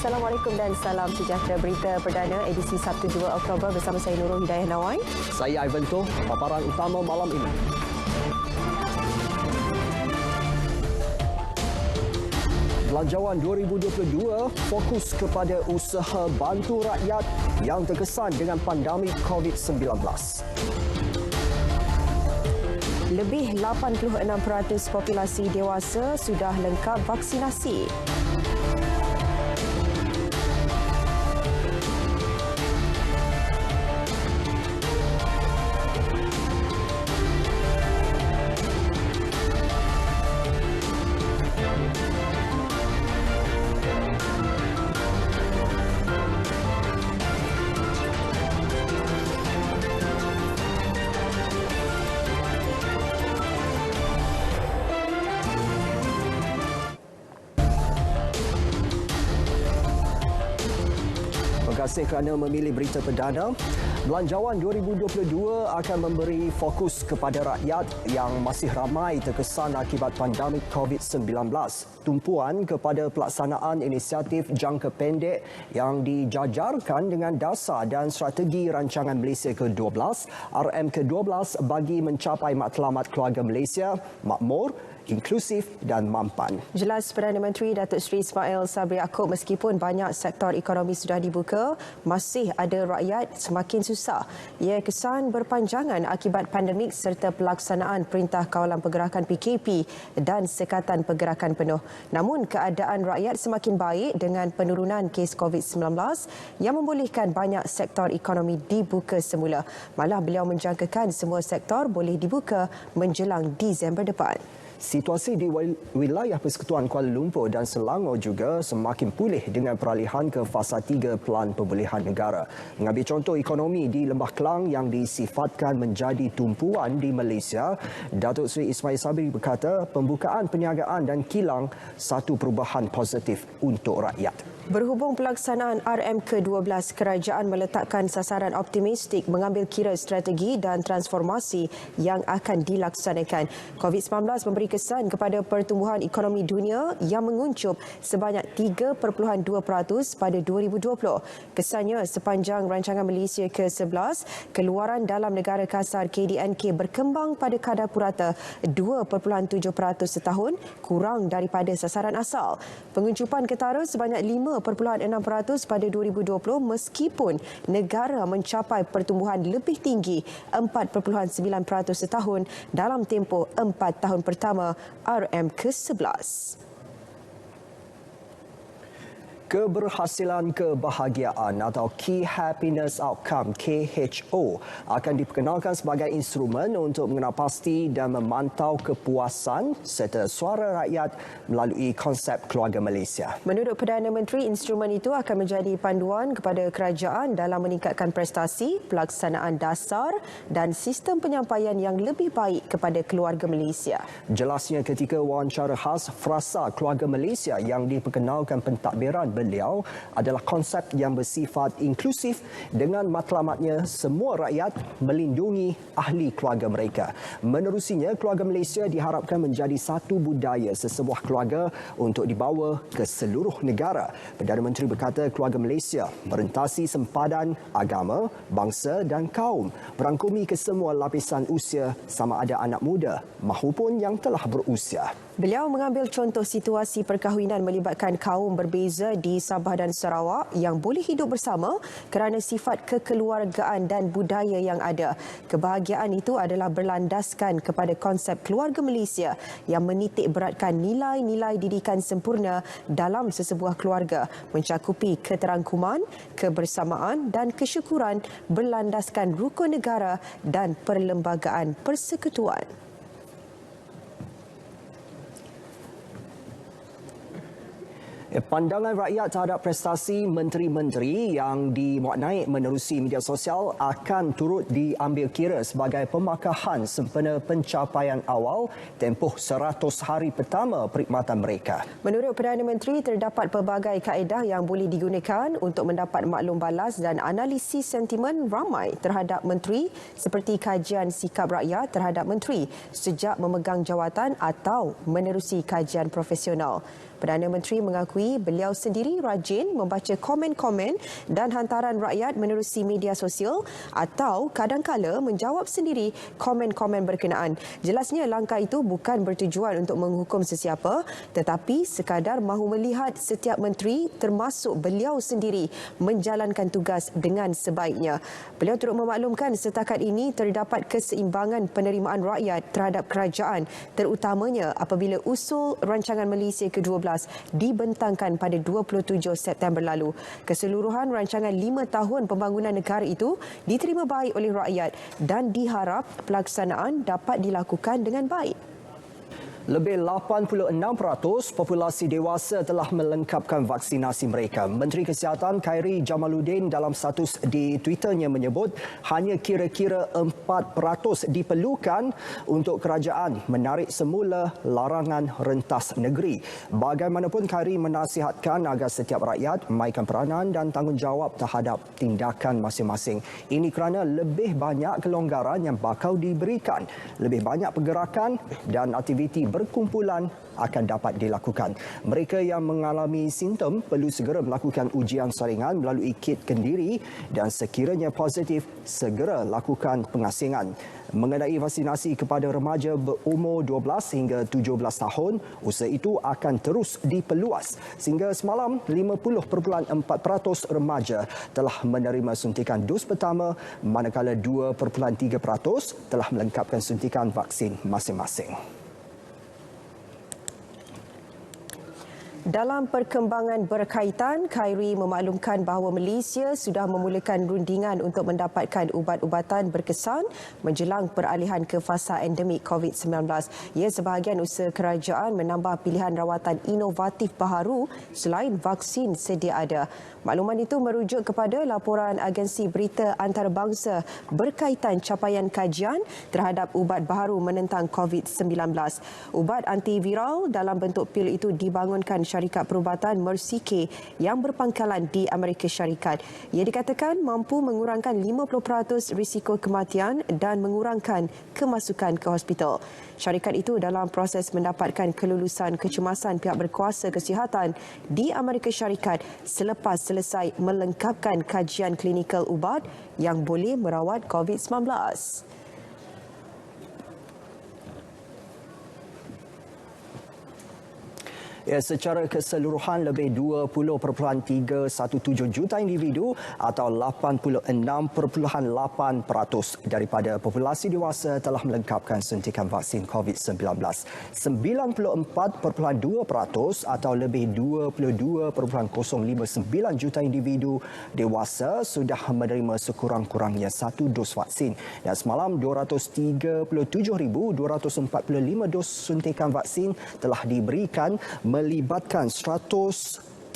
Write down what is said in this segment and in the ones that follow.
Assalamualaikum dan salam sejahtera. Berita perdana edisi Sabtu 2 Oktober bersama saya Nurul Hidayah Nawai. Saya Ivan Toh, paparan utama malam ini. Belanjawan 2022 fokus kepada usaha bantu rakyat yang terkesan dengan pandemik COVID-19. Lebih 86% populasi dewasa sudah lengkap vaksinasi. Terima kasih kerana memilih berita perdana. Belanjawan 2022 akan memberi fokus kepada rakyat yang masih ramai terkesan akibat pandemik COVID-19. Tumpuan kepada pelaksanaan inisiatif jangka pendek yang dijajarkan dengan dasar dan strategi Rancangan Malaysia ke-12, RM ke-12 bagi mencapai matlamat keluarga Malaysia makmur, inklusif dan mampan. Jelas Perdana Menteri Datuk Seri Ismail Sabri Yaakob, meskipun banyak sektor ekonomi sudah dibuka, masih ada rakyat semakin susah. Ia kesan berpanjangan akibat pandemik serta pelaksanaan Perintah Kawalan Pergerakan PKP dan Sekatan Pergerakan Penuh. Namun keadaan rakyat semakin baik dengan penurunan kes COVID-19 yang membolehkan banyak sektor ekonomi dibuka semula. Malah beliau menjangkakan semua sektor boleh dibuka menjelang Disember depan. Situasi di wilayah Persekutuan Kuala Lumpur dan Selangor juga semakin pulih dengan peralihan ke fasa 3 Pelan Pemulihan Negara. Mengambil contoh ekonomi di Lembah Kelang yang disifatkan menjadi tumpuan di Malaysia, Datuk Seri Ismail Sabri berkata pembukaan perniagaan dan kilang satu perubahan positif untuk rakyat. Berhubung pelaksanaan RM ke-12, kerajaan meletakkan sasaran optimistik mengambil kira strategi dan transformasi yang akan dilaksanakan. COVID-19 memberi kesan kepada pertumbuhan ekonomi dunia yang menguncup sebanyak 3.2% pada 2020. Kesannya sepanjang Rancangan Malaysia ke-11, keluaran dalam negara kasar KDNK berkembang pada kadar purata 2.7% setahun, kurang daripada sasaran asal. Penguncupan ketara sebanyak 5.6% pada 2020 meskipun negara mencapai pertumbuhan lebih tinggi 4.9% setahun dalam tempoh 4 tahun pertama RM ke-11. Keberhasilan kebahagiaan atau Key Happiness Outcome KHO akan diperkenalkan sebagai instrumen untuk mengenal pasti dan memantau kepuasan serta suara rakyat melalui konsep keluarga Malaysia. Menurut Perdana Menteri, instrumen itu akan menjadi panduan kepada kerajaan dalam meningkatkan prestasi, pelaksanaan dasar dan sistem penyampaian yang lebih baik kepada keluarga Malaysia. Jelasnya ketika wawancara khas Frasa Keluarga Malaysia yang diperkenalkan pentadbiran beliau adalah konsep yang bersifat inklusif dengan matlamatnya semua rakyat melindungi ahli keluarga mereka. Menerusinya, keluarga Malaysia diharapkan menjadi satu budaya sesebuah keluarga untuk dibawa ke seluruh negara. Perdana Menteri berkata keluarga Malaysia merentasi sempadan agama, bangsa dan kaum, merangkumi kesemua lapisan usia sama ada anak muda mahupun yang telah berusia. Beliau mengambil contoh situasi perkahwinan melibatkan kaum berbeza di Sabah dan Sarawak yang boleh hidup bersama kerana sifat kekeluargaan dan budaya yang ada. Kebahagiaan itu adalah berlandaskan kepada konsep keluarga Malaysia yang menitik beratkan nilai-nilai didikan sempurna dalam sesebuah keluarga, mencakupi keterangkuman, kebersamaan dan kesyukuran berlandaskan rukun negara dan perlembagaan persekutuan. Pandangan rakyat terhadap prestasi menteri-menteri yang dimuat naik menerusi media sosial akan turut diambil kira sebagai pemakahan sempena pencapaian awal tempoh 100 hari pertama perkhidmatan mereka. Menurut Perdana Menteri, terdapat pelbagai kaedah yang boleh digunakan untuk mendapat maklum balas dan analisis sentimen ramai terhadap menteri seperti kajian sikap rakyat terhadap menteri sejak memegang jawatan atau menerusi kajian profesional. Perdana Menteri mengakui mengakui beliau sendiri rajin membaca komen-komen dan hantaran rakyat menerusi media sosial atau kadangkala menjawab sendiri komen-komen berkenaan. Jelasnya langkah itu bukan bertujuan untuk menghukum sesiapa tetapi sekadar mahu melihat setiap menteri termasuk beliau sendiri menjalankan tugas dengan sebaiknya. Beliau turut memaklumkan setakat ini terdapat keseimbangan penerimaan rakyat terhadap kerajaan terutamanya apabila usul rancangan Malaysia ke-12 dibentangkan pada 27 September lalu. Keseluruhan rancangan 5 tahun pembangunan negara itu diterima baik oleh rakyat dan diharap pelaksanaan dapat dilakukan dengan baik. Lebih 86% populasi dewasa telah melengkapkan vaksinasi mereka. Menteri Kesihatan Khairi Jamaluddin dalam status di Twitternya menyebut hanya kira-kira 4% diperlukan untuk kerajaan menarik semula larangan rentas negeri. Bagaimanapun Khairi menasihatkan agar setiap rakyat mainkan peranan dan tanggungjawab terhadap tindakan masing-masing. Ini kerana lebih banyak kelonggaran yang bakal diberikan, lebih banyak pergerakan dan aktiviti berkumpulan akan dapat dilakukan. Mereka yang mengalami simptom perlu segera melakukan ujian saringan melalui kit kendiri dan sekiranya positif, segera lakukan pengasingan. Mengenai vaksinasi kepada remaja berumur 12 hingga 17 tahun, usaha itu akan terus diperluas. Sehingga semalam, 50.4% remaja telah menerima suntikan dos pertama, manakala 2.3% telah melengkapkan suntikan vaksin masing-masing. Dalam perkembangan berkaitan, Khairi memaklumkan bahawa Malaysia sudah memulakan rundingan untuk mendapatkan ubat-ubatan berkesan menjelang peralihan ke fasa endemik COVID-19. Ia sebahagian usaha kerajaan menambah pilihan rawatan inovatif baharu selain vaksin sedia ada. Makluman itu merujuk kepada laporan agensi berita antarabangsa berkaitan capaian kajian terhadap ubat baharu menentang COVID-19. Ubat antiviral dalam bentuk pil itu dibangunkan syarikat perubatan Mercy K yang berpangkalan di Amerika Syarikat. Ia dikatakan mampu mengurangkan 50% risiko kematian dan mengurangkan kemasukan ke hospital. Syarikat itu dalam proses mendapatkan kelulusan kecemasan pihak berkuasa kesihatan di Amerika Syarikat selepas selesai melengkapkan kajian klinikal ubat yang boleh merawat COVID-19. Ya, secara keseluruhan lebih 20.317 juta individu atau 86.8% daripada populasi dewasa telah melengkapkan suntikan vaksin COVID-19. 94.2% atau lebih 22.059 juta individu dewasa sudah menerima sekurang-kurangnya satu dos vaksin. Dan semalam 237,245 dos suntikan vaksin telah diberikan melibatkan 103,021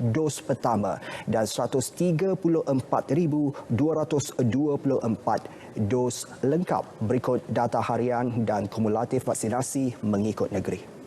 dos pertama dan 134,224 dos lengkap berikut data harian dan kumulatif vaksinasi mengikut negeri.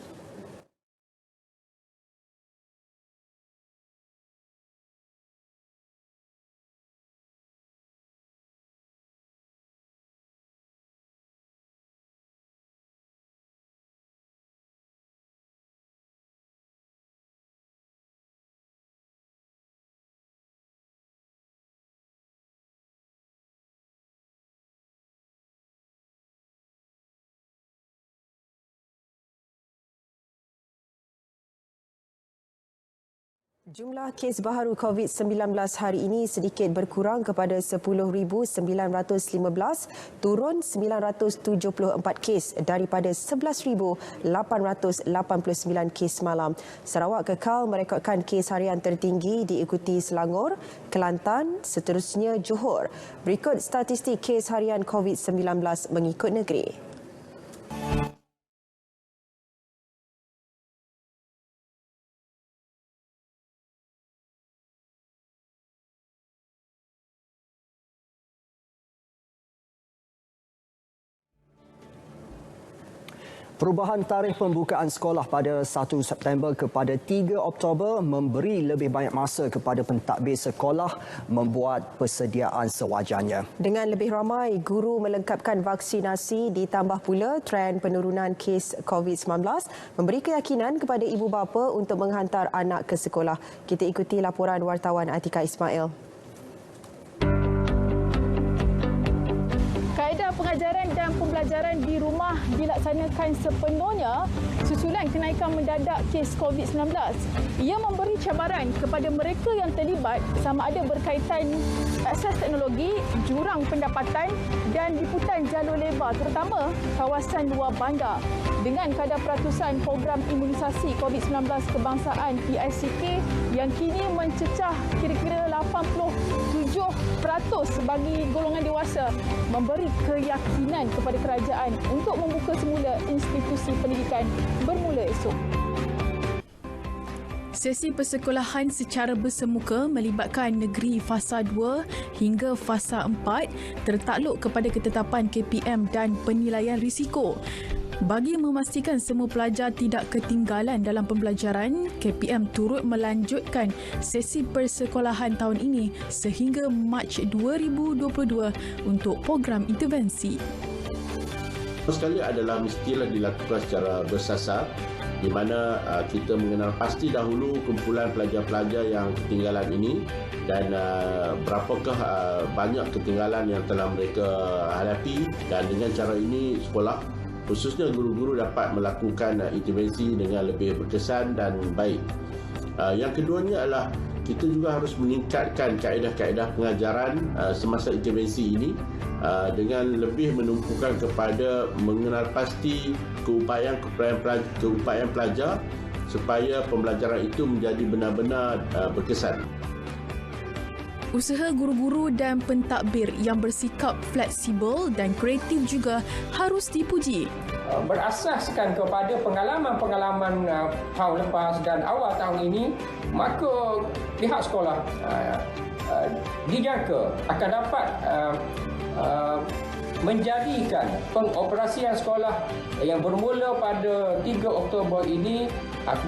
Jumlah kes baharu COVID-19 hari ini sedikit berkurang kepada 10,915, turun 974 kes daripada 11,889 kes semalam. Sarawak kekal merekodkan kes harian tertinggi diikuti Selangor, Kelantan, seterusnya Johor. Berikut statistik kes harian COVID-19 mengikut negeri. Perubahan tarikh pembukaan sekolah pada 1 September kepada 3 Oktober memberi lebih banyak masa kepada pentadbir sekolah membuat persediaan sewajarnya. Dengan lebih ramai guru melengkapkan vaksinasi, ditambah pula trend penurunan kes COVID-19 memberi keyakinan kepada ibu bapa untuk menghantar anak ke sekolah. Kita ikuti laporan wartawan Atika Ismail. Kaedah pengajaran dan pembelajaran di rumah dilaksanakan sepenuhnya susulan kenaikan mendadak kes COVID-19. Ia memberi cabaran kepada mereka yang terlibat sama ada berkaitan akses teknologi, jurang pendapatan dan liputan jalur lebar terutama kawasan luar bandar. Dengan kadar peratusan program imunisasi COVID-19 kebangsaan PICK yang kini mencecah kira-kira 87% bagi golongan dewasa, memberi keyakinan kepada kerajaan untuk membuka semula institusi pendidikan bermula esok. Sesi persekolahan secara bersemuka melibatkan negeri fasa 2 hingga fasa 4 tertakluk kepada ketetapan KPM dan penilaian risiko. Bagi memastikan semua pelajar tidak ketinggalan dalam pembelajaran, KPM turut melanjutkan sesi persekolahan tahun ini sehingga Mac 2022 untuk program intervensi. Sekali adalah mestilah dilakukan secara bersasar di mana kita mengenal pasti dahulu kumpulan pelajar-pelajar yang ketinggalan ini dan berapakah banyak ketinggalan yang telah mereka hadapi, dan dengan cara ini sekolah khususnya guru-guru dapat melakukan intervensi dengan lebih berkesan dan baik. Yang keduanya adalah kita juga harus meningkatkan kaedah-kaedah pengajaran semasa intervensi ini dengan lebih menumpukan kepada mengenal pasti keupayaan pelajar supaya pembelajaran itu menjadi benar-benar berkesan. Usaha guru-guru dan pentadbir yang bersikap fleksibel dan kreatif juga harus dipuji. Berasaskan kepada pengalaman-pengalaman tahun lepas dan awal tahun ini, maka pihak sekolah dijangka akan dapat menjadikan pengoperasian sekolah yang bermula pada 3 Oktober ini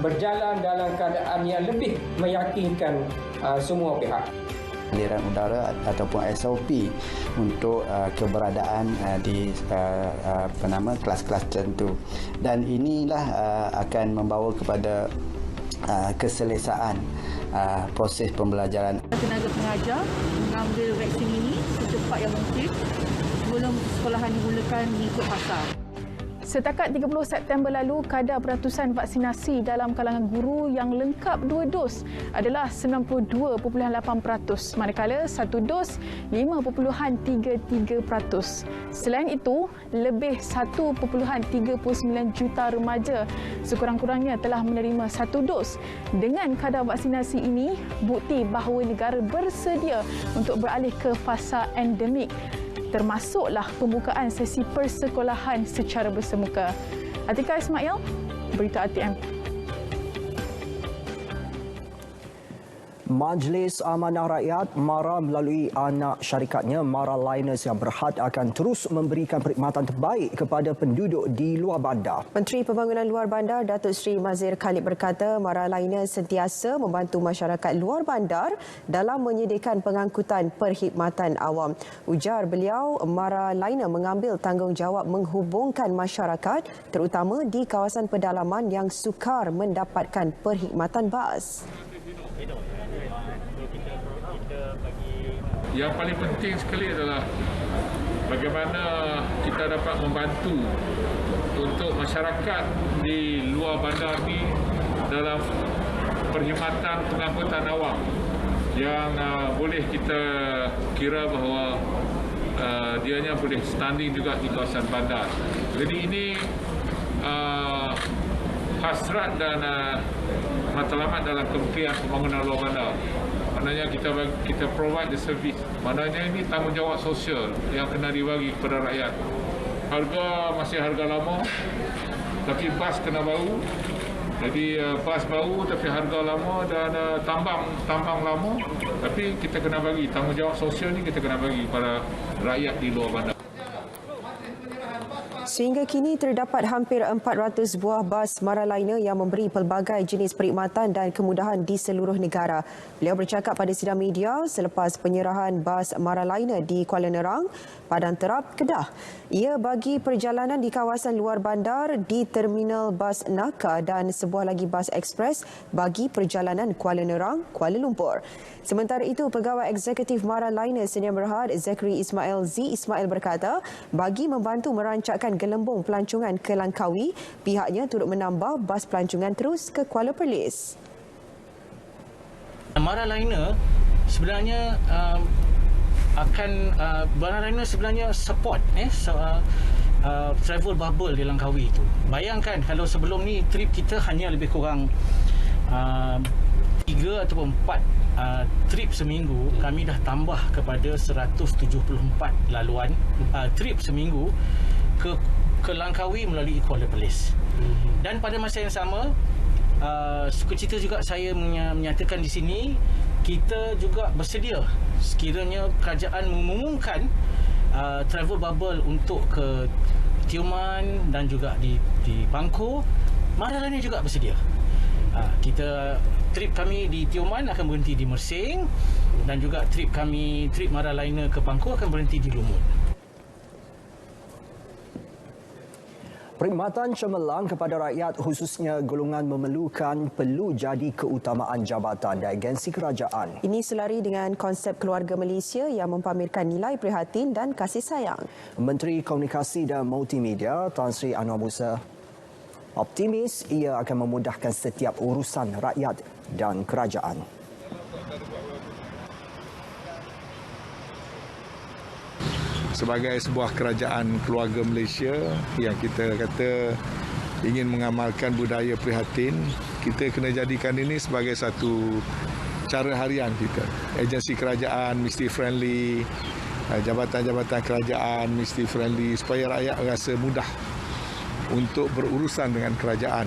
berjalan dalam keadaan yang lebih meyakinkan semua pihak. Aliran udara ataupun SOP untuk keberadaan di kelas-kelas tertentu, dan inilah akan membawa kepada keselesaan proses pembelajaran. Tenaga pengajar mengambil vaksin ini secepat yang mungkin sebelum sekolahan dimulakan mengikut fasa. Setakat 30 September lalu, kadar peratusan vaksinasi dalam kalangan guru yang lengkap 2 dos adalah 92.8%, manakala 1 dos 5.33%. Selain itu, lebih 1.39 juta remaja sekurang-kurangnya telah menerima 1 dos. Dengan kadar vaksinasi ini, bukti bahawa negara bersedia untuk beralih ke fasa endemik, termasuklah pembukaan sesi persekolahan secara bersemuka. Atika Ismail, Berita ATM. Majlis Amanah Rakyat MARA melalui anak syarikatnya MARA Liners yang berhad akan terus memberikan perkhidmatan terbaik kepada penduduk di luar bandar. Menteri Pembangunan Luar Bandar Datuk Seri Mazir Khalid berkata MARA Liners sentiasa membantu masyarakat luar bandar dalam menyediakan pengangkutan perkhidmatan awam. Ujar beliau, MARA Liner mengambil tanggungjawab menghubungkan masyarakat terutama di kawasan pedalaman yang sukar mendapatkan perkhidmatan bas. Yang paling penting sekali adalah bagaimana kita dapat membantu untuk masyarakat di luar bandar ni dalam perkhidmatan pengangkutan awam yang boleh kita kira bahawa dianya boleh standing juga di kawasan bandar. Jadi ini hasrat dan matlamat dalam Kementerian Pembangunan Luar Bandar. Maknanya kita provide the service. Maknanya ini tanggungjawab sosial yang kena dibagi kepada rakyat. Harga masih harga lama, tapi bas kena baru. Jadi bas baru tapi harga lama dan tambang lama. Tapi kita kena bagi tanggungjawab sosial ni, kita kena bagi kepada rakyat di luar bandar. Sehingga kini terdapat hampir 400 buah bas Maraliner yang memberi pelbagai jenis perkhidmatan dan kemudahan di seluruh negara. Beliau bercakap pada sidang media selepas penyerahan bas Maraliner di Kuala Nerang, Padang Terap, Kedah. Ia bagi perjalanan di kawasan luar bandar di Terminal Bas Naka dan sebuah lagi bas ekspres bagi perjalanan Kuala Nerang, Kuala Lumpur. Sementara itu, Pegawai Eksekutif Maraliner Sdn Bhd Zakri Ismail Z. Ismail berkata, bagi membantu merancangkan gelembung pelancongan ke Langkawi, pihaknya turut menambah bas pelancongan terus ke Kuala Perlis. Maraliner sebenarnya Maraliner sebenarnya support travel bubble di Langkawi itu. Bayangkan kalau sebelum ni trip kita hanya lebih kurang 3 ataupun 4 trip seminggu, kami dah tambah kepada 174 laluan trip seminggu ke Langkawi melalui Kuala Perlis. Dan pada masa yang sama, sukacita juga saya menyatakan di sini, kita juga bersedia sekiranya kerajaan mengumumkan travel bubble untuk ke Tioman dan juga di Pangkor, Maraliner juga bersedia. Trip kami di Tioman akan berhenti di Mersing dan juga trip Maraliner ke Pangkor akan berhenti di Lumut. Perkhidmatan cemerlang kepada rakyat khususnya golongan memerlukan perlu jadi keutamaan jabatan dan agensi kerajaan. Ini selari dengan konsep keluarga Malaysia yang mempamerkan nilai prihatin dan kasih sayang. Menteri Komunikasi dan Multimedia Tan Sri Anwar Musa optimis ia akan memudahkan setiap urusan rakyat dan kerajaan. Sebagai sebuah kerajaan keluarga Malaysia yang kita kata ingin mengamalkan budaya prihatin, kita kena jadikan ini sebagai satu cara harian kita. Agensi kerajaan mesti friendly, jabatan-jabatan kerajaan mesti friendly supaya rakyat rasa mudah untuk berurusan dengan kerajaan.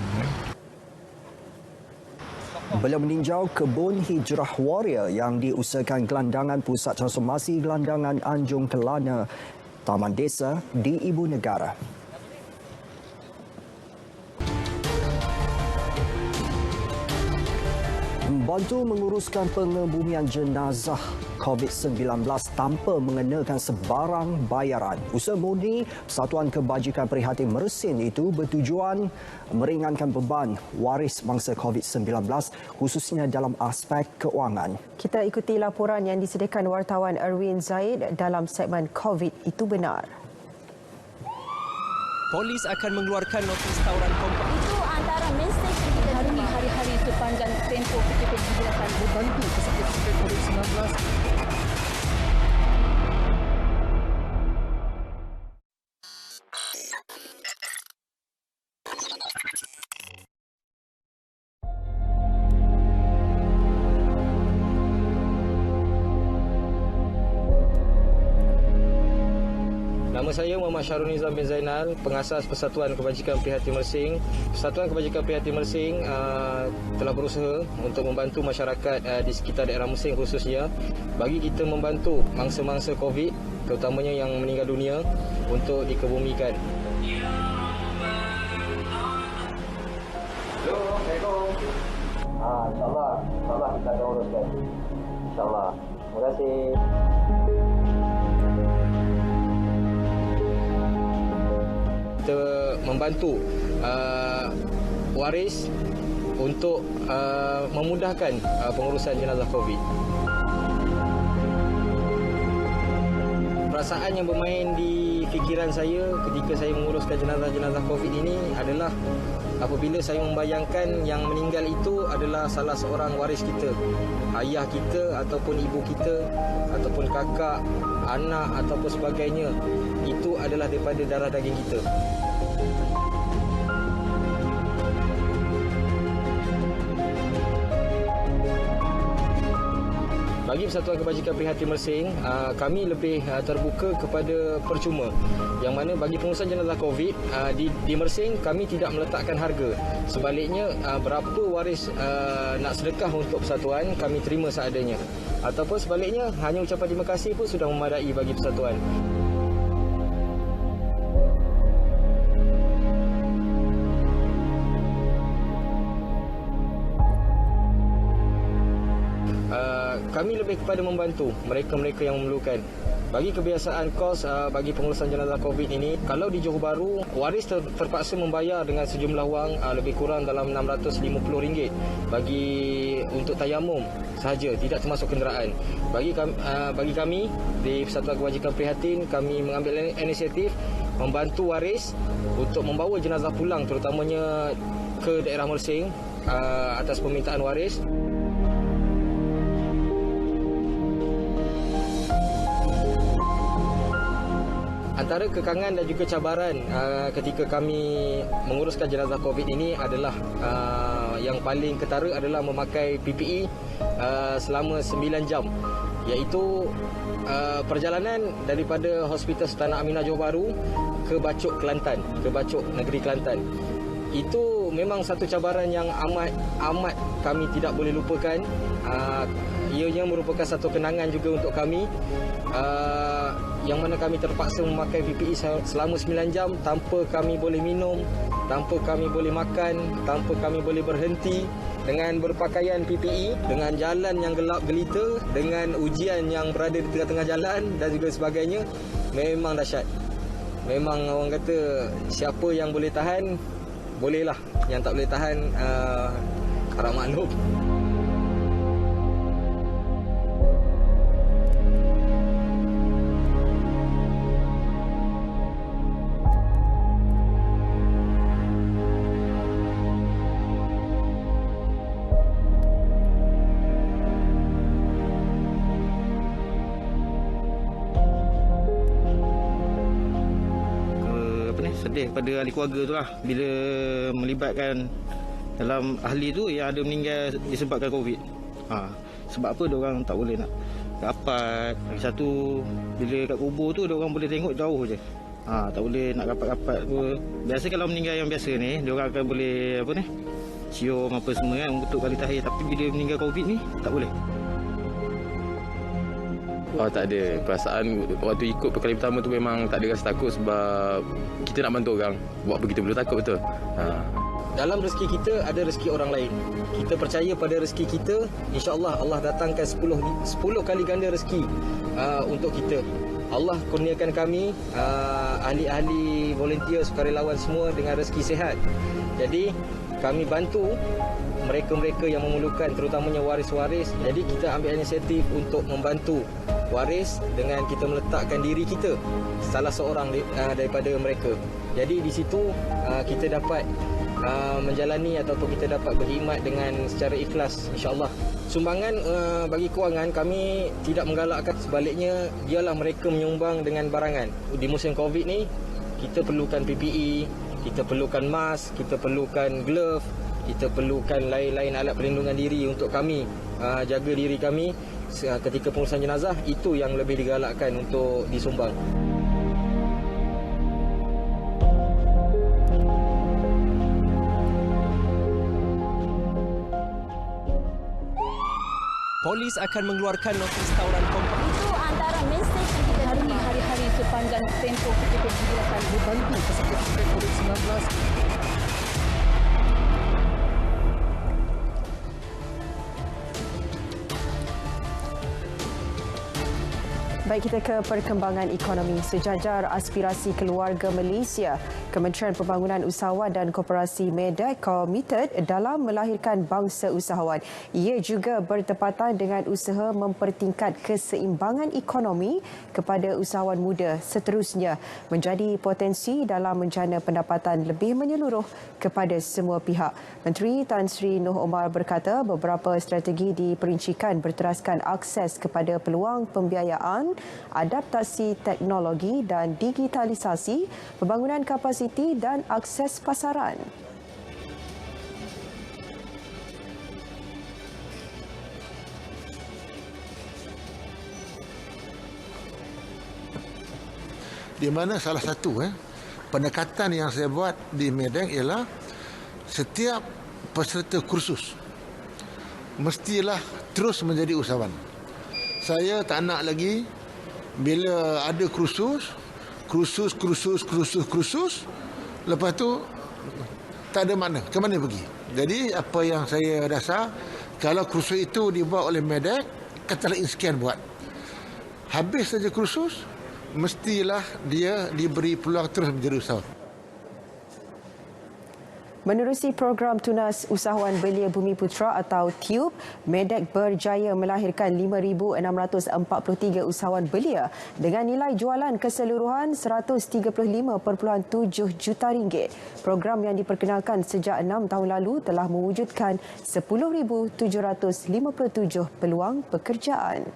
Beliau meninjau kebun Hijrah Warrior yang diusahakan Gelandangan Pusat Transformasi Gelandangan Anjung Kelana, Taman Desa di Ibu Negara. Membantu menguruskan pengebumian jenazah COVID-19 tanpa mengenakan sebarang bayaran. Usaha murni Persatuan Kebajikan Prihatin Mersing itu bertujuan meringankan beban waris mangsa COVID-19 khususnya dalam aspek keuangan. Kita ikuti laporan yang disediakan wartawan Erwin Zaid dalam segmen COVID Itu Benar. Polis akan mengeluarkan notis tawuran kompak. Itu antara mesej yang kita terima hari-hari sepanjang tempoh kita berjelasan Membantu pesakit COVID-19. Nama saya Muhammad Syahrul Nizam bin Zainal, pengasas Persatuan Kebajikan Prihatin Mersing. Persatuan Kebajikan Prihatin Mersing telah berusaha untuk membantu masyarakat di sekitar daerah Mersing khususnya bagi kita membantu mangsa-mangsa COVID, terutamanya yang meninggal dunia untuk dikebumikan. Assalamualaikum. InsyaAllah kita akan uruskan. InsyaAllah. Terima kasih. Kita membantu waris untuk memudahkan pengurusan jenazah COVID. Perasaan yang bermain di fikiran saya ketika saya menguruskan jenazah-jenazah COVID ini adalah apabila saya membayangkan yang meninggal itu adalah salah seorang waris kita, ayah kita ataupun ibu kita ataupun kakak, anak ataupun sebagainya. Itu adalah daripada darah daging kita. Bagi Persatuan Kebajikan Prihatin Mersing, kami lebih terbuka kepada percuma. Yang mana bagi pengurusan jenazah COVID di Mersing, kami tidak meletakkan harga. Sebaliknya, berapa waris nak sedekah untuk persatuan, kami terima seadanya. Ataupun sebaliknya, hanya ucapan terima kasih pun sudah memadai bagi persatuan. kami lebih kepada membantu mereka-mereka yang memerlukan. Bagi kebiasaan kos bagi pengurusan jenazah COVID ini, kalau di Johor Bahru, waris terpaksa membayar dengan sejumlah wang lebih kurang dalam RM650 bagi untuk tayamum sahaja, tidak termasuk kenderaan. Bagi kami di Persatuan Kebajikan Prihatin, kami mengambil inisiatif membantu waris untuk membawa jenazah pulang, terutamanya ke daerah Mersing atas permintaan waris. Antara kekangan dan juga cabaran ketika kami menguruskan jenazah COVID ini adalah yang paling ketara adalah memakai PPE selama 9 jam, iaitu perjalanan daripada Hospital Sultanah Aminah Johor Bahru ke Bacok, Kelantan, ke Bacok, negeri Kelantan. Itu memang satu cabaran yang amat kami tidak boleh lupakan. Ianya merupakan satu kenangan juga untuk kami, yang mana kami terpaksa memakai PPE selama 9 jam tanpa kami boleh minum, tanpa kami boleh makan, tanpa kami boleh berhenti, dengan berpakaian PPE, dengan jalan yang gelap gelita, dengan ujian yang berada di tengah-tengah jalan dan juga sebagainya. Memang dahsyat. Memang orang kata siapa yang boleh tahan, bolehlah. Yang tak boleh tahan, harap maklum. Sedih pada ahli keluarga tu lah bila melibatkan dalam ahli tu yang ada meninggal disebabkan COVID. Sebab apa diorang tak boleh nak rapat. Lagi satu, bila kat kubur tu diorang boleh tengok jauh je. Tak boleh nak rapat-rapat apa. Biasa kalau meninggal yang biasa ni, diorang akan boleh apa ni, cium apa semua kan untuk kali terakhir. Tapi bila meninggal COVID ni tak boleh. Tak ada. Perasaan waktu ikut perkali pertama tu memang tak ada rasa takut sebab kita nak bantu orang. Buat apa kita boleh takut, betul? Dalam rezeki kita ada rezeki orang lain. Kita percaya pada rezeki kita, insya-Allah Allah datangkan 10 kali ganda rezeki untuk kita. Allah kurniakan kami ahli-ahli volunteer, sukarelawan semua dengan rezeki sihat. Jadi kami bantu mereka-mereka yang memerlukan, terutamanya waris-waris. Jadi kita ambil inisiatif untuk membantu waris dengan kita meletakkan diri kita salah seorang daripada mereka. Jadi di situ kita dapat menjalani ataupun kita dapat berkhidmat dengan secara ikhlas, insya-Allah. Sumbangan bagi kewangan kami tidak menggalakkan, sebaliknya biarlah mereka menyumbang dengan barangan. Di musim Covid ni kita perlukan PPE, kita perlukan mask, kita perlukan glove, kita perlukan lain-lain alat perlindungan diri untuk kami jaga diri kami ketika pengurusan jenazah. Itu yang lebih digalakkan untuk disumbang. Polis akan mengeluarkan notis tawaran kompensasi. Itu antara mesej yang kita terima hari-hari sepanjang tempoh kita berjelasan. Membantu pesakit COVID-19. Baik, kita ke perkembangan ekonomi. Sejajar aspirasi keluarga Malaysia, Kementerian Pembangunan Usahawan dan Koperasi MEDAK komited dalam melahirkan bangsa usahawan. Ia juga bertepatan dengan usaha mempertingkat keseimbangan ekonomi kepada usahawan muda, seterusnya menjadi potensi dalam menjana pendapatan lebih menyeluruh kepada semua pihak. Menteri Tan Sri Noh Omar berkata beberapa strategi diperincikan berteraskan akses kepada peluang pembiayaan, adaptasi teknologi dan digitalisasi, pembangunan kapasiti dan akses pasaran. Di mana salah satu pendekatan yang saya buat di Medan ialah setiap peserta kursus mestilah terus menjadi usahawan. Saya tak nak lagi bila ada kursus, lepas tu tak ada makna, ke mana pergi. Jadi apa yang saya rasa, kalau kursus itu dibuat oleh MEDAK, kata sekian buat. Habis saja kursus, mestilah dia diberi peluang terus menjadi usahawan. Menerusi program Tunas Usahawan Belia Bumi Putra atau TUB, Medak berjaya melahirkan 5,643 usahawan belia dengan nilai jualan keseluruhan RM135.7 juta. Program yang diperkenalkan sejak 6 tahun lalu telah mewujudkan 10,757 peluang pekerjaan.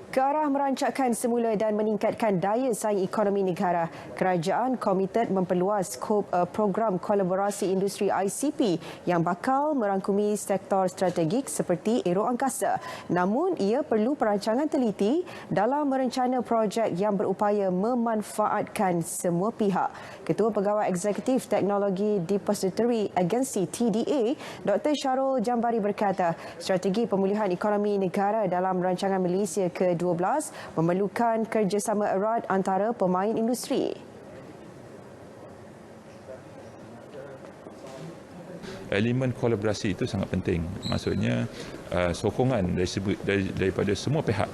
Ke arah merancangkan semula dan meningkatkan daya saing ekonomi negara, kerajaan komited memperluas skop program kolaborasi industri ICP yang bakal merangkumi sektor strategik seperti aeroangkasa. Namun, ia perlu perancangan teliti dalam merencana projek yang berupaya memanfaatkan semua pihak. Ketua Pegawai Eksekutif Teknologi Depository Agency TDA, Dr. Syarul Jambari berkata, strategi pemulihan ekonomi negara dalam rancangan Malaysia ke-12 memerlukan kerjasama erat antara pemain industri. Elemen kolaborasi itu sangat penting. Maksudnya sokongan daripada semua pihak,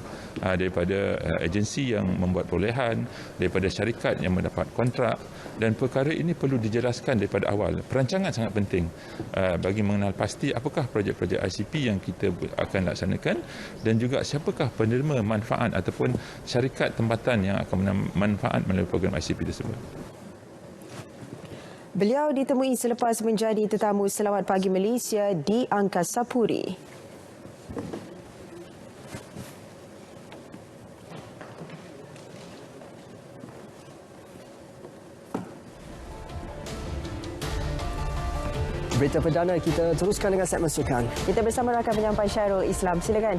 daripada agensi yang membuat perolehan, daripada syarikat yang mendapat kontrak, dan perkara ini perlu dijelaskan daripada awal. Perancangan sangat penting bagi mengenal pasti apakah projek-projek ICP yang kita akan laksanakan dan juga siapakah penerima manfaat ataupun syarikat tempatan yang akan manfaat melalui program ICP tersebut. Beliau ditemui selepas menjadi tetamu Selamat Pagi Malaysia di Angkasa Puri. Berita perdana kita teruskan dengan segmen sukan. Kita bersama rakan penyampai Syairul Islam. Silakan.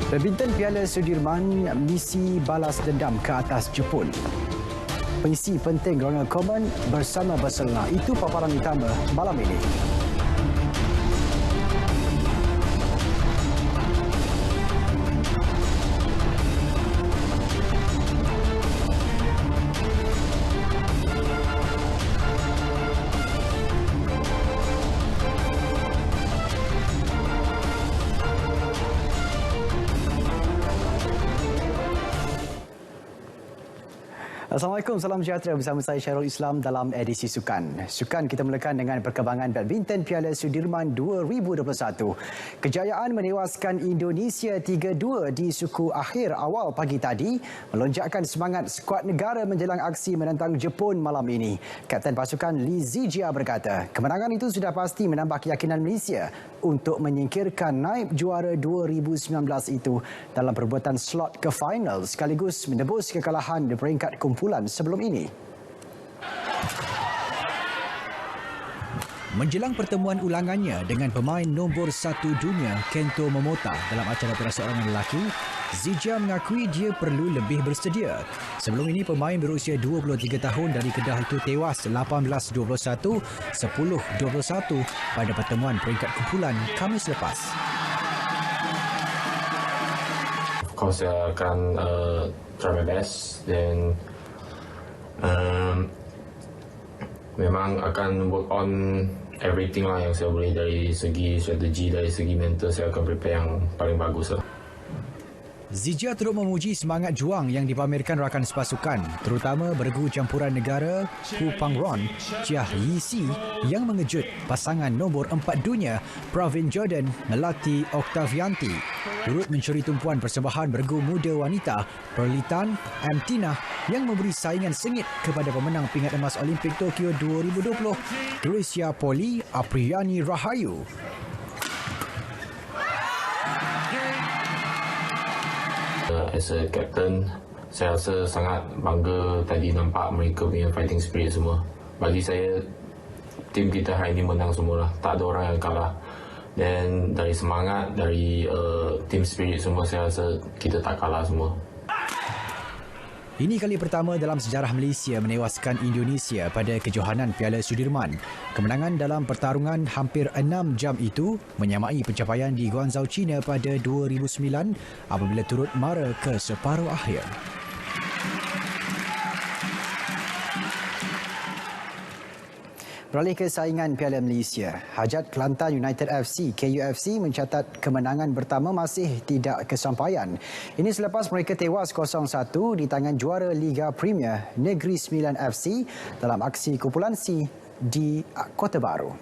Badminton Piala Sudirman misi balas dendam ke atas Jepun. Pengisi penting Ronald Koeman bersama Barcelona. Itu paparan utama malam ini. Assalamualaikum, salam sejahtera bersama saya Syairul Islam dalam edisi Sukan. Sukan kita mulakan dengan perkembangan Badminton Piala Sudirman 2021. Kejayaan menewaskan Indonesia 3-2 di suku akhir awal pagi tadi melonjakkan semangat skuad negara menjelang aksi menentang Jepun malam ini. Kapten pasukan Lee Zijia berkata, kemenangan itu sudah pasti menambah keyakinan Malaysia untuk menyingkirkan naib juara 2019 itu dalam perebutan slot ke final sekaligus menebus kekalahan di peringkat kumpulan sebelum ini. Menjelang pertemuan ulangannya dengan pemain nombor 1 dunia Kento Momota dalam acara perseorangan lelaki, Zijia mengakui dia perlu lebih bersedia. Sebelum ini, pemain berusia 23 tahun dari Kedah itu tewas 18-21, 10-21 pada pertemuan peringkat kumpulan Khamis lepas. Of course, saya akan try my best dan memang akan work on everything lah yang saya boleh dari segi strategi, dari segi mental saya akan prepare yang paling bagus lah. Zijia turut memuji semangat juang yang dipamerkan rakan sepasukan, terutama beregu campuran negara Hu Pangron, Chia Yisi yang mengejut pasangan nombor 4 dunia Pravin Jordan Melati Oktavianti. Turut mencuri tumpuan persembahan beregu muda wanita Perlitan Amtina yang memberi saingan sengit kepada pemenang pingat emas Olimpik Tokyo 2020 Tricia Poli Apriani Rahayu. As a captain, saya rasa sangat bangga tadi nampak mereka punya fighting spirit semua. Bagi saya, tim kita hari ini menang semualah. Tak ada orang yang kalah. Dan dari semangat, dari team spirit semua, saya rasa kita tak kalah semua. Ini kali pertama dalam sejarah Malaysia menewaskan Indonesia pada kejohanan Piala Sudirman. Kemenangan dalam pertarungan hampir 6 jam itu menyamai pencapaian di Guangzhou, China pada 2009 apabila turut mara ke separuh akhir. Beralih ke saingan Piala Malaysia, Hajat Kelantan United FC KUFC mencatat kemenangan pertama masih tidak kesampaian. Ini selepas mereka tewas 0-1 di tangan juara Liga Premier Negeri Sembilan FC dalam aksi kumpulan C di Kota Baru.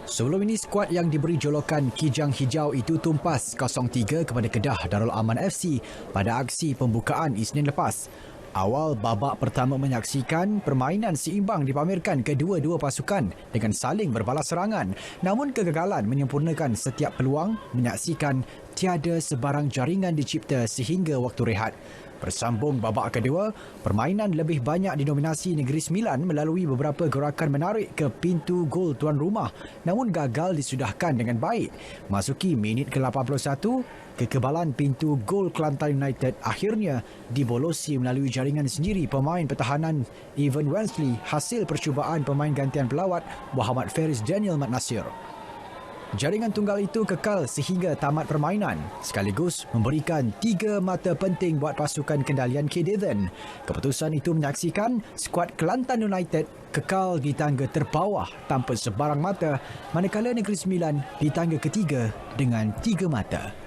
Sebelum ini, skuad yang diberi jolokan Kijang Hijau itu tumpas 0-3 kepada Kedah Darul Aman FC pada aksi pembukaan Isnin lepas. Awal babak pertama menyaksikan permainan seimbang dipamerkan kedua-dua pasukan dengan saling berbalas serangan. Namun kegagalan menyempurnakan setiap peluang menyaksikan tiada sebarang jaringan dicipta sehingga waktu rehat. Bersambung babak kedua, permainan lebih banyak didominasi Negeri Sembilan melalui beberapa gerakan menarik ke pintu gol tuan rumah namun gagal disudahkan dengan baik. Masuki minit ke-81, kekebalan pintu gol Kelantan United akhirnya dibolosi melalui jaringan sendiri pemain pertahanan Evan Wensley hasil percubaan pemain gantian pelawat Muhammad Faris Daniel Mat Nasir. Jaringan tunggal itu kekal sehingga tamat permainan, sekaligus memberikan 3 mata penting buat pasukan kendalian K. Devon. Keputusan itu menyaksikan skuad Kelantan United kekal di tangga terbawah tanpa sebarang mata, manakala Negeri Sembilan di tangga ketiga dengan 3 mata.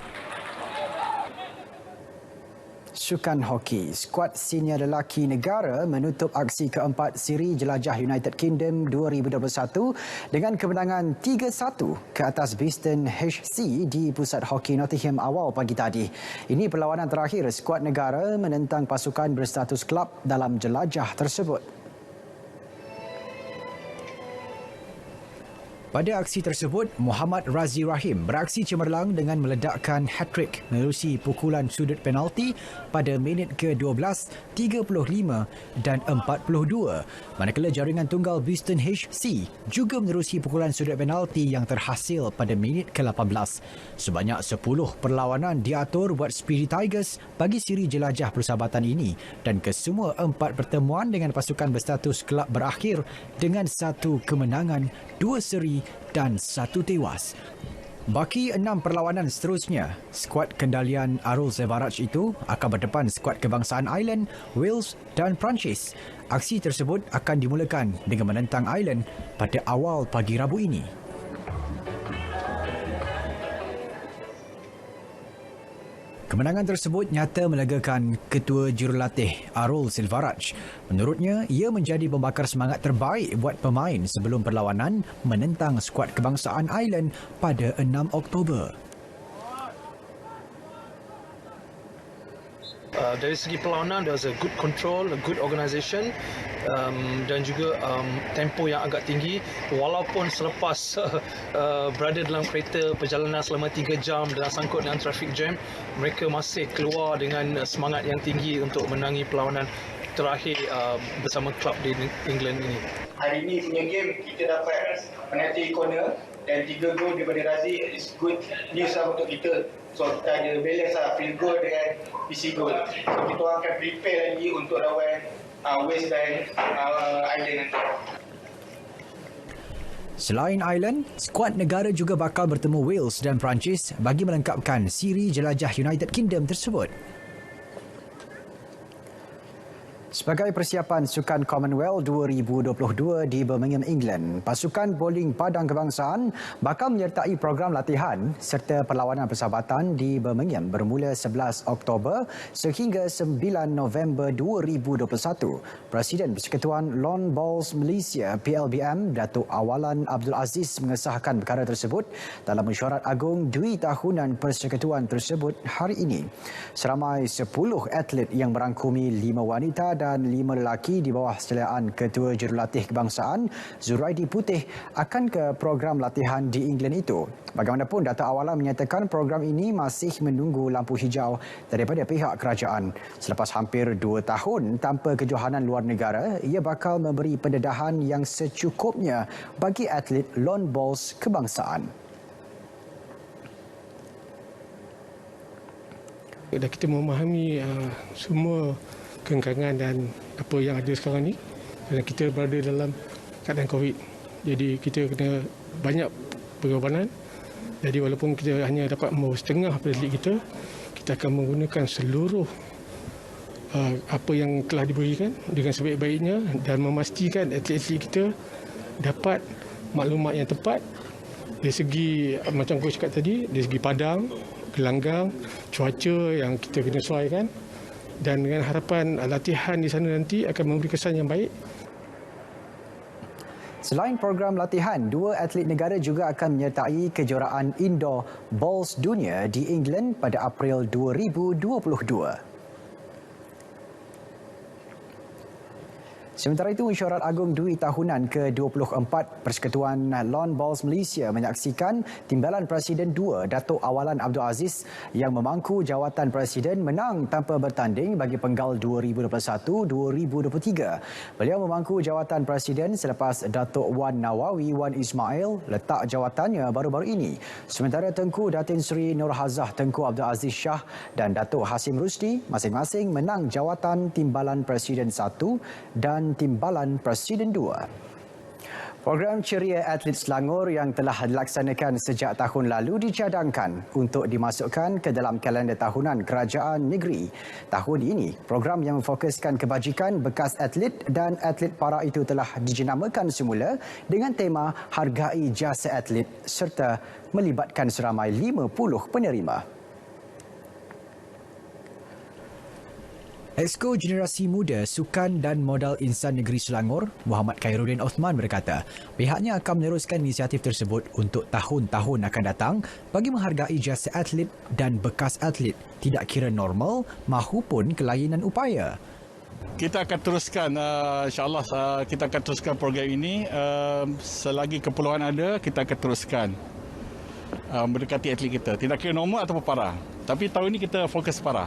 Sukan hoki, skuad senior lelaki negara menutup aksi keempat Siri Jelajah United Kingdom 2021 dengan kemenangan 3-1 ke atas Beeston HC di Pusat Hoki Nottingham awal pagi tadi. Ini perlawanan terakhir skuad negara menentang pasukan berstatus kelab dalam jelajah tersebut. Pada aksi tersebut, Muhammad Razi Rahim beraksi cemerlang dengan meledakkan hat-trick menerusi pukulan sudut penalti pada minit ke-12, 35 dan 42. Manakala jaringan tunggal Beeston HC juga menerusi pukulan sudut penalti yang terhasil pada minit ke-18. Sebanyak 10 perlawanan diatur buat Spirit Tigers bagi siri jelajah persahabatan ini dan kesemua 4 pertemuan dengan pasukan berstatus kelab berakhir dengan 1 kemenangan, 2 seri dan 1 tewas. Baki 6 perlawanan seterusnya, skuad kendalian Arul Zevaraj itu akan berdepan skuad kebangsaan Ireland, Wales dan Perancis. Aksi tersebut akan dimulakan dengan menentang Ireland pada awal pagi Rabu ini. Kemenangan tersebut nyata melegakan Ketua Jurulatih Arul Silvaraj. Menurutnya, ia menjadi pembakar semangat terbaik buat pemain sebelum perlawanan menentang skuad kebangsaan Ireland pada 6 Oktober. Dari segi perlawanan, there was a good control, a good organisation dan juga tempo yang agak tinggi. Walaupun selepas berada dalam kereta perjalanan selama 3 jam dan sangkut dengan traffic jam, mereka masih keluar dengan semangat yang tinggi untuk menangi perlawanan terakhir bersama klub di England ini. Hari ini punya game kita dapat penalti corner dan 3 gol daripada Razi. It's good news lah untuk kita. So kita ada balance lah, field goal dengan PC goal. So kita orang akan prepare lagi untuk lawan Wales dan Ireland nanti. Selain Ireland, skuad negara juga bakal bertemu Wales dan Perancis bagi melengkapkan siri jelajah United Kingdom tersebut. Sebagai persiapan Sukan Commonwealth 2022 di Birmingham, England, pasukan bowling padang kebangsaan bakal menyertai program latihan serta perlawanan persahabatan di Birmingham bermula 11 Oktober sehingga 9 November 2021. Presiden Persekutuan Lawn Bowls Malaysia PLBM, Datuk Awalan Abdul Aziz mengesahkan perkara tersebut dalam mesyuarat agung Dwi Tahunan Persekutuan tersebut hari ini. Seramai 10 atlet yang merangkumi 5 wanita dan 5 lelaki di bawah setiaan Ketua Jurulatih Kebangsaan Zuraidi Putih akan ke program latihan di England itu. Bagaimanapun, Datuk Awalan menyatakan program ini masih menunggu lampu hijau daripada pihak kerajaan. Selepas hampir 2 tahun tanpa kejohanan luar negara, ia bakal memberi pendedahan yang secukupnya bagi atlet lawn bowls kebangsaan. Dan kita memahami semua kengkangan dan apa yang ada sekarang ni, dan kita berada dalam keadaan COVID. Jadi kita kena banyak pengorbanan. Jadi walaupun kita hanya dapat membawa setengah atlet kita akan menggunakan seluruh apa yang telah diberikan dengan sebaik-baiknya dan memastikan atlet-atlet kita dapat maklumat yang tepat dari segi macam coach cakap tadi, dari segi padang, gelanggang, cuaca yang kita kena sesuaikan, dan dengan harapan latihan di sana nanti akan memberi kesan yang baik. Selain program latihan, 2 atlet negara juga akan menyertai kejuaraan indoor bowls dunia di England pada April 2022. Sementara itu, Mesyuarat Agung Dwi tahunan ke-24 Persekutuan Lawn Bowls Malaysia menyaksikan Timbalan Presiden 2 Datuk Awalan Abdul Aziz yang memangku jawatan Presiden menang tanpa bertanding bagi penggal 2021-2023. Beliau memangku jawatan Presiden selepas Datuk Wan Nawawi Wan Ismail letak jawatannya baru-baru ini. Sementara Tengku Datin Seri Nur Hazah Tengku Abdul Aziz Shah dan Datuk Hasim Rusdi masing-masing menang jawatan Timbalan Presiden 1 dan Timbalan Presiden 2. Program Ceria Atlet Selangor yang telah dilaksanakan sejak tahun lalu dicadangkan untuk dimasukkan ke dalam kalender tahunan kerajaan negeri. Tahun ini, program yang memfokuskan kebajikan bekas atlet dan atlet para itu telah dijenamakan semula dengan tema Hargai Jasa Atlet serta melibatkan seramai 50 penerima. Exco Generasi Muda Sukan dan Modal Insan Negeri Selangor, Muhammad Khairuddin Osman berkata, pihaknya akan meneruskan inisiatif tersebut untuk tahun-tahun akan datang bagi menghargai jasa atlet dan bekas atlet, tidak kira normal mahupun kelainan upaya. Kita akan teruskan, insyaAllah kita akan teruskan program ini. Selagi keperluan ada, kita akan teruskan mendekati atlet kita. Tidak kira normal ataupun para. Tapi tahun ini kita fokus para.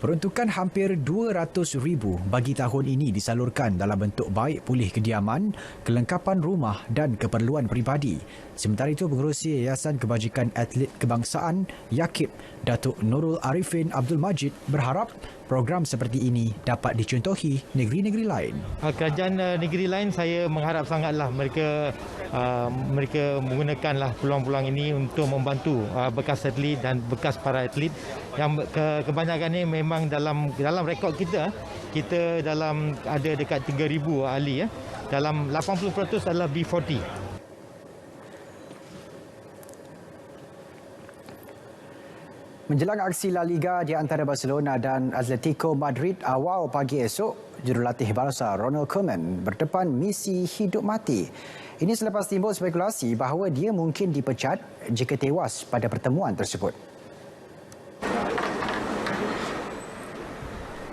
Peruntukan hampir 200,000 bagi tahun ini disalurkan dalam bentuk baik pulih kediaman, kelengkapan rumah dan keperluan peribadi. Sementara itu, Pengerusi Yayasan Kebajikan Atlet Kebangsaan YAKIB, Datuk Nurul Arifin Abdul Majid berharap program seperti ini dapat dicontohi negeri-negeri lain. Kerajaan negeri lain saya mengharap sangatlah mereka menggunakanlah peluang-peluang ini untuk membantu bekas atlet dan bekas para atlet yang kebanyakan ini memang dalam rekod kita dalam ada dekat 3,000 ahli dalam 80% adalah B40. Menjelang aksi La Liga di antara Barcelona dan Atletico Madrid awal pagi esok, jurulatih Barca Ronald Koeman berdepan misi hidup mati. Ini selepas timbul spekulasi bahawa dia mungkin dipecat jika tewas pada pertemuan tersebut.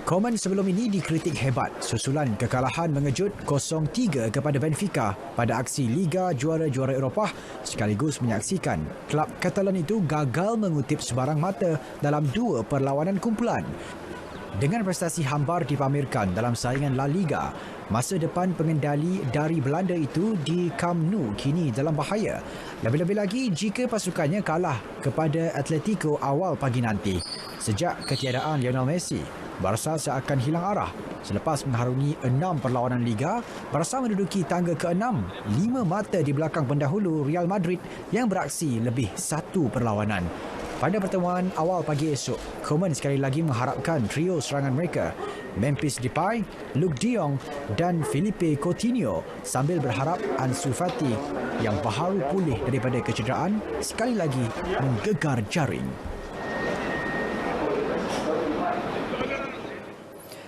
Koeman sebelum ini dikritik hebat susulan kekalahan mengejut 0-3 kepada Benfica pada aksi Liga Juara-Juara Eropah sekaligus menyaksikan klub Catalan itu gagal mengutip sebarang mata dalam 2 perlawanan kumpulan. Dengan prestasi hambar dipamerkan dalam saingan La Liga, masa depan pengendali dari Belanda itu di Camp Nou kini dalam bahaya. Lebih-lebih lagi jika pasukannya kalah kepada Atletico awal pagi nanti. Sejak ketiadaan Lionel Messi, Barca seakan hilang arah. Selepas mengharungi 6 perlawanan Liga, Barca menduduki tangga ke-6, 5 mata di belakang pendahulu Real Madrid yang beraksi lebih 1 perlawanan. Pada pertemuan awal pagi esok, Koeman sekali lagi mengharapkan trio serangan mereka, Memphis Depay, Luke de Jong dan Felipe Coutinho sambil berharap Ansu Fati yang baru pulih daripada kecederaan sekali lagi menggegar jaring.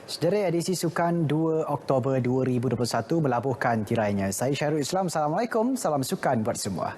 Sederet edisi Sukan 2 Oktober 2021 melabuhkan tirainya. Saya Syahrul Islam. Assalamualaikum. Salam sukan buat semua.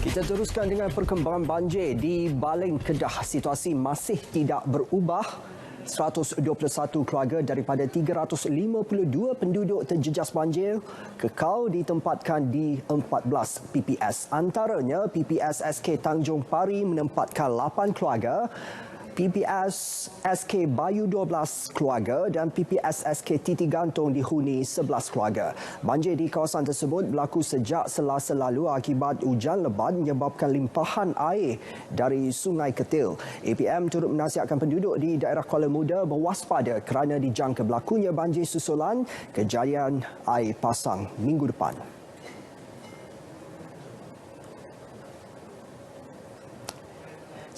Kita teruskan dengan perkembangan banjir di Baling Kedah. Situasi masih tidak berubah. 121 keluarga daripada 352 penduduk terjejas banjir kekal ditempatkan di 14 PPS. Antaranya PPS SK Tanjung Pari menempatkan 8 keluarga, PPS SK Bayu 12 keluarga dan PPS SK Titi Gantung dihuni 11 keluarga. Banjir di kawasan tersebut berlaku sejak Selasa lalu akibat hujan lebat menyebabkan limpahan air dari Sungai Ketil. APM turut menasihatkan penduduk di daerah Kuala Muda berwaspada kerana dijangka berlakunya banjir susulan kejadian air pasang minggu depan.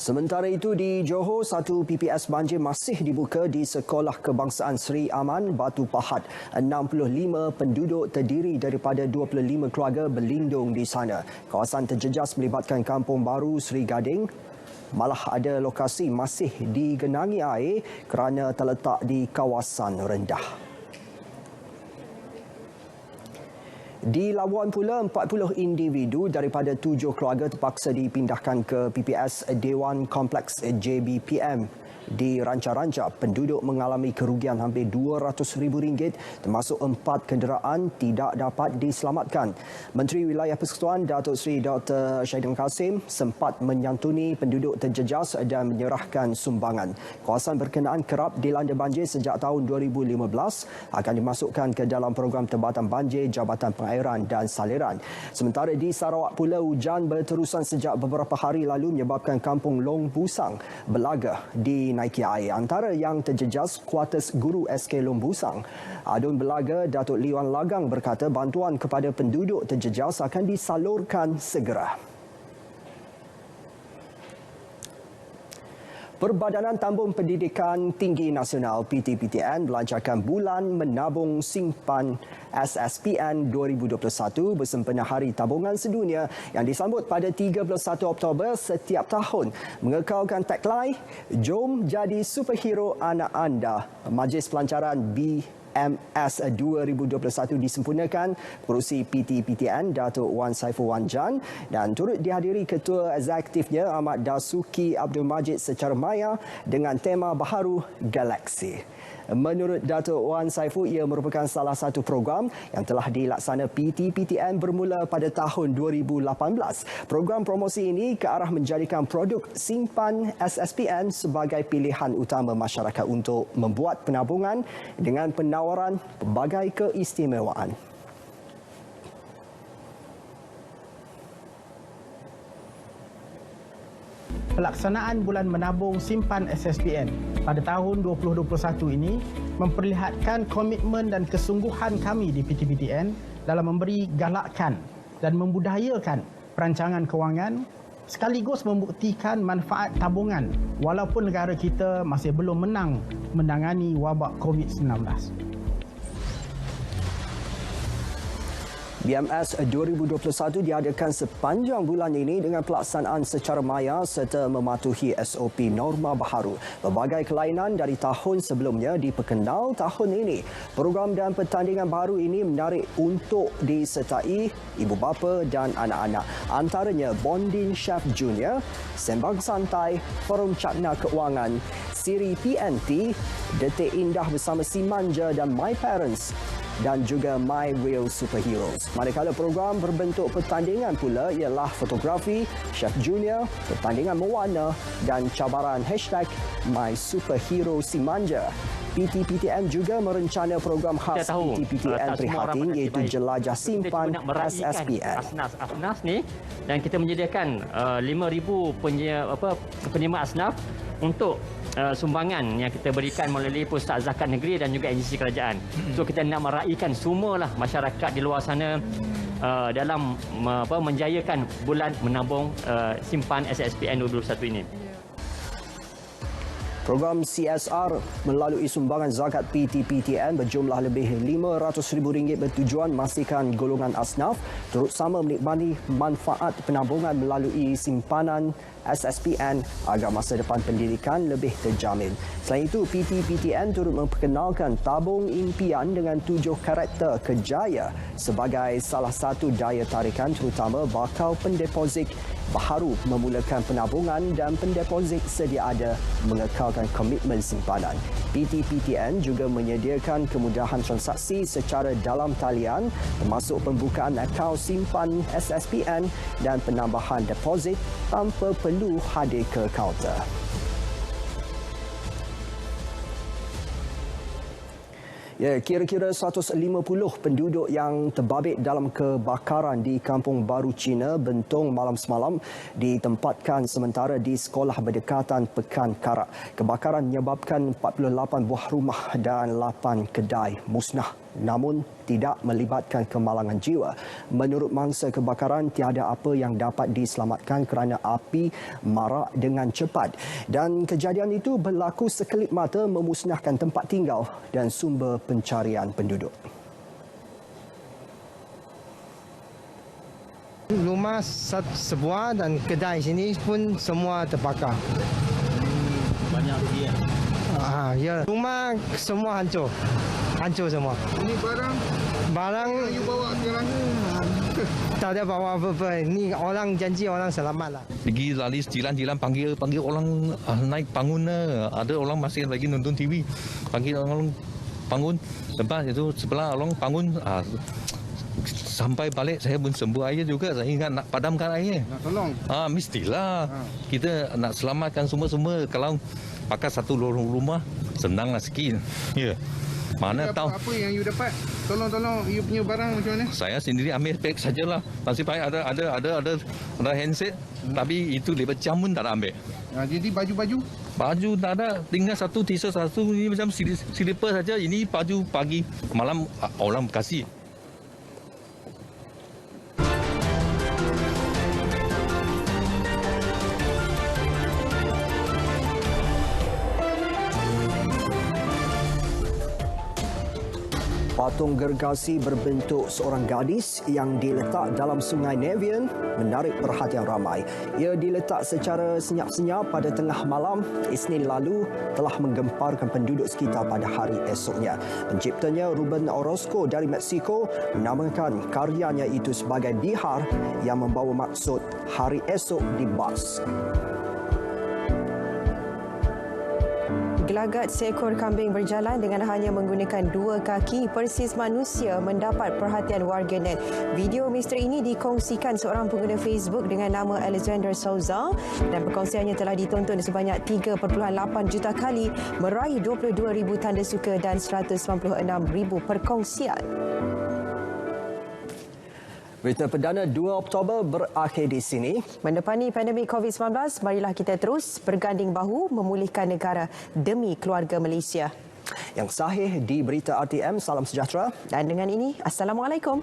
Sementara itu di Johor, satu PPS banjir masih dibuka di Sekolah Kebangsaan Seri Aman, Batu Pahat. 65 penduduk terdiri daripada 25 keluarga berlindung di sana. Kawasan terjejas melibatkan Kampung Baru Seri Gading. Malah ada lokasi masih digenangi air kerana terletak di kawasan rendah. Di Labuan pula, 40 individu daripada 7 keluarga terpaksa dipindahkan ke PPS Dewan Kompleks JBPM. Di Ranca-Ranca, penduduk mengalami kerugian hampir RM200,000 termasuk 4 kenderaan tidak dapat diselamatkan. Menteri Wilayah Persekutuan Datuk Seri Dr. Shahidin Kasim sempat menyantuni penduduk terjejas dan menyerahkan sumbangan. Kawasan berkenaan kerap dilanda banjir sejak tahun 2015 akan dimasukkan ke dalam program Tempatan Banjir Jabatan Pengairan dan Saliran. Sementara di Sarawak pula, hujan berterusan sejak beberapa hari lalu menyebabkan kampung Long Busang berlaga di naiki air. Antara yang terjejas kuartus guru SK Long Busang. Adun Belaga Datuk Liwan Lagang berkata bantuan kepada penduduk terjejas akan disalurkan segera. Perbadanan Tambung Pendidikan Tinggi Nasional PTPTN melancarkan Bulan Menabung Simpan SSPN 2021 bersempena Hari Tabungan Sedunia yang disambut pada 31 Oktober setiap tahun. Mengekalkan tagline, "Jom jadi superhero anak anda." Majlis Pelancaran BMS 2021 disempurnakan pengerusi PTPTN Datuk Wan Saiful Wan Jan dan turut dihadiri Ketua Eksekutifnya Ahmad Dasuki Abdul Majid secara maya dengan tema baharu Galaksi. Menurut Datuk Wan Saiful, ia merupakan salah satu program yang telah dilaksana PTPTN bermula pada tahun 2018. Program promosi ini ke arah menjadikan produk simpan SSPN sebagai pilihan utama masyarakat untuk membuat penabungan dengan penawaran pelbagai keistimewaan. Pelaksanaan Bulan Menabung Simpan SSPN pada tahun 2021 ini memperlihatkan komitmen dan kesungguhan kami di PTPTN dalam memberi galakan dan membudayakan perancangan kewangan sekaligus membuktikan manfaat tabungan walaupun negara kita masih belum menang menangani wabak COVID-19. BMS 2021 diadakan sepanjang bulan ini dengan pelaksanaan secara maya serta mematuhi SOP norma baharu. Berbagai kelainan dari tahun sebelumnya diperkenal tahun ini. Program dan pertandingan baru ini menarik untuk disertai ibu bapa dan anak-anak. Antaranya Bonding Chef Junior, Sembang Santai, Forum Cakna Keuangan, Siri PNT, Detik Indah bersama Si Manja dan My Parents dan juga My Real Superheroes. Manakala program berbentuk pertandingan pula ialah fotografi, Chef Junior, pertandingan mewarna dan cabaran #My Superhero Si Manja. PTPTN juga merencana program khas PTPTN Prihatin iaitu Jelajah Simpan SSPN. Asnaf ni dan kita menyediakan 5,000 penerima asnaf untuk sumbangan yang kita berikan melalui Pusat Zakat Negeri dan juga agensi kerajaan. So kita nak meraihkan semualah masyarakat di luar sana dalam menjayakan Bulan Menabung Simpan SSPN 2021 ini. Program CSR melalui sumbangan zakat PTPTN berjumlah lebih RM500,000 bertujuan memastikan golongan asnaf turut sama menikmati manfaat penabungan melalui simpanan SSPN agar masa depan pendidikan lebih terjamin. Selain itu, PTPTN turut memperkenalkan tabung impian dengan 7 karakter kejaya sebagai salah satu daya tarikan terutama bakal pendeposit baharu memulakan penabungan dan pendeposit sedia ada mengekalkan komitmen simpanan. PTPTN juga menyediakan kemudahan transaksi secara dalam talian termasuk pembukaan akaun simpan SSPN dan penambahan deposit tanpa perlu hadir ke kaunter. Ya, kira-kira 150 penduduk yang terbabit dalam kebakaran di Kampung Baru Cina, Bentong malam semalam ditempatkan sementara di sekolah berdekatan Pekan Karak. Kebakaran menyebabkan 48 buah rumah dan 8 kedai musnah, namun tidak melibatkan kemalangan jiwa. Menurut mangsa kebakaran, tiada apa yang dapat diselamatkan kerana api marak dengan cepat. Dan kejadian itu berlaku sekelip mata memusnahkan tempat tinggal dan sumber pencarian penduduk. Rumah sebuah dan kedai sini pun semua terbakar. Banyak dia. Ya. Rumah semua hancur. Hancur semua. Ini barang yang you bawa sekarang? Tak ada bawa apa-apa. Ni orang janji orang selamat lah. Pergi lalis jilan-jilan panggil orang naik bangun. Ada orang masih lagi nonton TV. Panggil orang bangun. Lepas itu sebelah orang bangun. Sampai balik saya pun sembuh air juga. Saya ingat nak padamkan air. Nak tolong? Mestilah. Kita nak selamatkan semua-semua. Kalau pakai satu lorong rumah, senanglah sikit. Ya. Mana tahu apa yang you dapat? Tolong you punya barang macam mana? Saya sendiri ambil beg sajalah. Nasib baik ada handset, tapi itu lepas jam pun tak ada ambil. Jadi baju-baju? Baju tak ada, tinggal satu t-shirt satu ni macam slipper saja. Ini baju pagi, malam orang kasih. Patung gergasi berbentuk seorang gadis yang diletak dalam Sungai Nevian menarik perhatian ramai. Ia diletak secara senyap-senyap pada tengah malam Isnin lalu telah menggemparkan penduduk sekitar pada hari esoknya. Penciptanya Ruben Orozco dari Mexico menamakan karyanya itu sebagai bihar yang membawa maksud hari esok di bas. Gelagat seekor kambing berjalan dengan hanya menggunakan 2 kaki persis manusia mendapat perhatian warganet. Video misteri ini dikongsikan seorang pengguna Facebook dengan nama Alexander Souza dan perkongsiannya telah ditonton sebanyak 3.8 juta kali, meraih 22,000 tanda suka dan 196,000 perkongsian. Berita perdana 2 Oktober berakhir di sini. Mendepani pandemik COVID-19, marilah kita terus berganding bahu memulihkan negara demi keluarga Malaysia. Yang sahih di Berita RTM, salam sejahtera. Dan dengan ini, Assalamualaikum.